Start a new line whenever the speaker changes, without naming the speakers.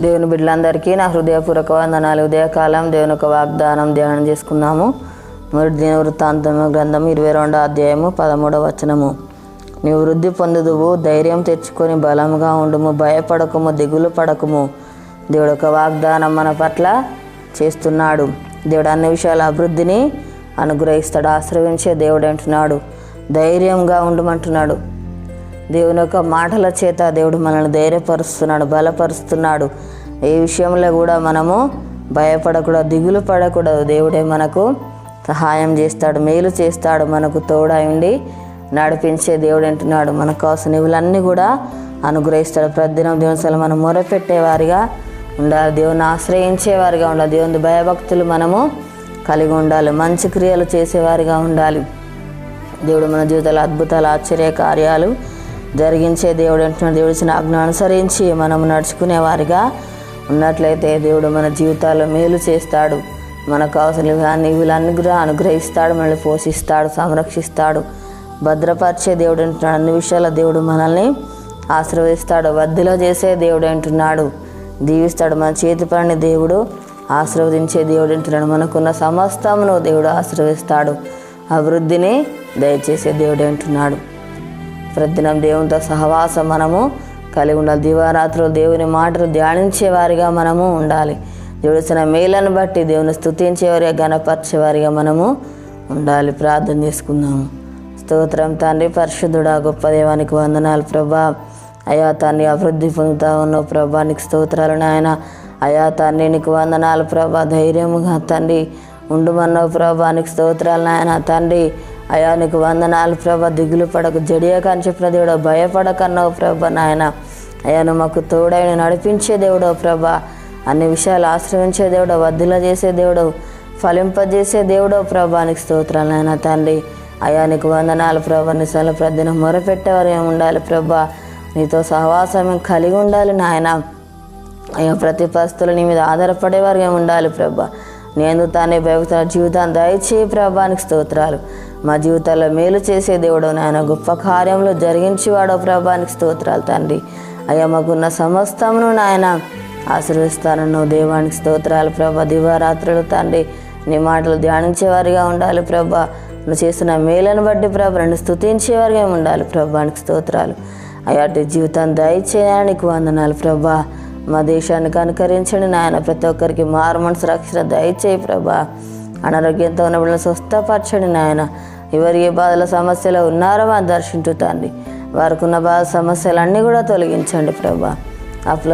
దేవుని బిడ్డలందరికీ నా హృదయపూర్వక వందనాలు. ఉదయకాలం దేవుని ఒక వాగ్దానం ధ్యానం చేసుకుందాము. మొదటి దినవృత్తాంతం గ్రంథం 22వ అధ్యాయము 13వ వచనము. నీవు వృద్ధి పొందుదువు, ధైర్యం తెచ్చుకొని బలముగా ఉండుము, భయపడకము, దిగులు పడకము. దేవుడు ఒక వాగ్దానం మన పట్ల చేస్తున్నాడు. దేవుడు అన్ని విషయాల అభివృద్ధిని అనుగ్రహిస్తాడు. ఆశ్రయించే దేవుడు అంటున్నాడు, ధైర్యంగా ఉండమంటున్నాడు. దేవుని యొక్క మాటల చేత దేవుడు మనల్ని ధైర్యపరుస్తున్నాడు, బలపరుస్తున్నాడు. ఏ విషయంలో కూడా మనము భయపడకూడదు, దిగులు పడకూడదు. దేవుడే మనకు సహాయం చేస్తాడు, మేలు చేస్తాడు, మనకు తోడై ఉండి నడిపించే దేవుడు అంటున్నాడు. మనకు కావాల్సిన ఇవులన్నీ కూడా అనుగ్రహిస్తాడు. ప్రతిదినం దేవుని సల మనం మొరపెట్టేవారిగా ఉండాలి, దేవుని ఆశ్రయించేవారిగా ఉండాలి, దేవుని భయభక్తులు మనము కలిగి ఉండాలి, మంచి క్రియలు చేసేవారిగా ఉండాలి. దేవుడు మన జీవితాల అద్భుతాలు, ఆశ్చర్య కార్యాలు జరిగించే దేవుడు అంటున్నాడు. దేవుడు ఇచ్చిన ఆజ్ఞ అనుసరించి మనం నడుచుకునే వారిగా ఉన్నట్లయితే దేవుడు మన జీవితాల్లో మేలు చేస్తాడు. మనకు కావాల్సిన వీళ్ళన్ని కూడా అనుగ్రహిస్తాడు, మనల్ని పోషిస్తాడు, సంరక్షిస్తాడు, భద్రపరిచే దేవుడు అంటున్నాడు. అన్ని విషయాల దేవుడు మనల్ని ఆశీర్వదిస్తాడు, వద్దిలో చేసే దేవుడు అంటున్నాడు, దీవిస్తాడు. మన చేతి పని దేవుడు ఆశీర్వదించే దేవుడు అంటున్నాడు. మనకున్న సమస్తమును దేవుడు ఆశీర్వదిస్తాడు, అభివృద్ధిని దయచేసే దేవుడు అంటున్నాడు. ప్రతిదినం దేవునితో సహవాసం మనము కలిగి ఉండాలి. దివారాత్రులు దేవుని మాటలు ధ్యానించేవారిగా మనము ఉండాలి. దేవుడు ఇచ్చిన మేలను బట్టి దేవుని స్తుతించేవారిగా, గణపరిచేవారిగా మనము ఉండాలి. ప్రార్థన చేసుకుందాము. స్తోత్రం తండ్రి, పరిశుద్ధుడా, గొప్ప దేవానికి వందనాలు ప్రభా. అయా తండ్రి, అభివృద్ధి పొందుతా ఉన్నావు ప్రభా, నీకు స్తోత్రాలు నాయన. అయా తండ్రి, నీకు వందనాలు ప్రభా. ధైర్యముగా తండ్రి ఉండుమన్నావు ప్రభా, నీకు స్తోత్రాలు నాయన. తండ్రి అయా నీకు వందనాలు ప్రభా. దిగులు పడకు, జడియకని చెప్పిన దేవుడో, భయపడకన్నావు ప్రభా నాయన. అయా నువ్వు మాకు తోడైన నడిపించే దేవుడో ప్రభా. అన్ని విషయాలు ఆశ్రయించే దేవుడో, వద్దుల చేసే దేవుడో, ఫలింపజేసే దేవుడో ప్రభా, నీకు స్తోత్రాలు నాయన. తండ్రి అయా నీకు వందనాలు ప్రభా. నీ సల ప్రతిదినం మొరపెట్టేవారు ఏమి ఉండాలి ప్రభా, నీతో సహవాసం కలిగి ఉండాలి నాయన. అయ్యా ప్రతి పరిస్థితులు నీ మీద ఆధారపడేవారు ఏమి ఉండాలి ప్రభా. నేను తానే భయభక్తుల జీవితాన్ని దయచేయి ప్రభానికి స్తోత్రాలు. మా జీవితాల్లో మేలు చేసే దేవుడు నాయన, గొప్ప కార్యంలో జరిగించేవాడో ప్రభానికి స్తోత్రాలు తండ్రి. అయ్యా మాకున్న సమస్తమును నాయన ఆశీర్వదిస్తానన్న దేవానికి స్తోత్రాలు ప్రభా. దివారాత్రులు తండ్రి నీ మాటలు ధ్యానించేవారిగా ఉండాలి ప్రభా. నువ్వు చేసిన మేలను బట్టి ప్రభా నన్ను స్తుతించేవారిగా ఉండాలి ప్రభానికి స్తోత్రాలు. అయాటి జీవితాన్ని దయచేయడానికి వందనాలు ప్రభా. మా దేశానికి అనుకరించండి నాయన. ప్రతి ఒక్కరికి మారు మనసు రక్షణ దయచేయి ప్రభా. అనారోగ్యంతో ఉన్న వాళ్ళని స్వస్థపరచండి నాయన. ఎవరు ఏ బాధల సమస్యలు ఉన్నారో వారిని దర్శించు తండ్రి. వారికి ఉన్న బాధ సమస్యలన్నీ కూడా తొలగించండి ప్రభా. అప్పుడు